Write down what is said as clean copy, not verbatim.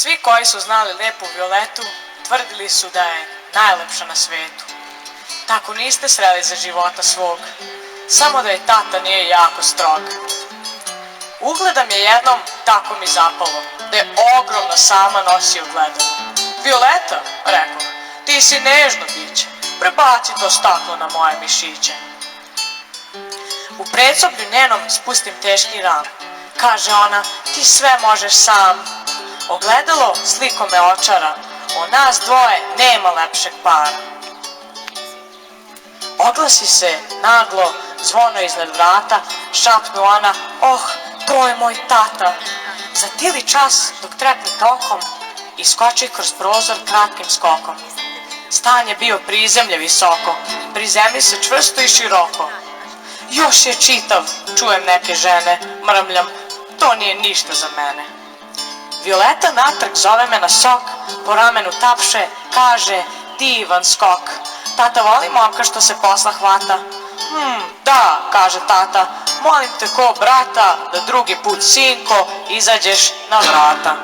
Svi koji su znali lepu Violetu tvrdili su da je najlepša na svetu. Tako niste sreli za života svog, samo da je tata nije jako strog. Ugledam je jednom, tako mi zapalo, da je ogromno sama nosi ogledalo. Violeta, rekao, ti si nežno biće, prebaci to staklo na moje mišiće. U predsoblju njenom spustim teški ram, kaže ona, ti sve možeš sam. Ogledalo sliko me očara, o nas dvoje nema lepšeg para. Oglasi se naglo zvono iznad vrata, šapnu ona, oh, to je moj tata. Zatili čas dok trepne tokom, iskoči kroz prozor kratkim skokom. Stan je bio prizemlje visoko, prizemlji se čvrsto i široko. Još je čitav, čujem neke žene, mrmljam, to nije ništa za mene. Violeta natrag zove me na sok, po ramenu tapše, kaže, divan skok. Tata voli momka što se posla hvata. Da, kaže tata, molim te ko brata, da drugi put, sinko, izađeš na vrata.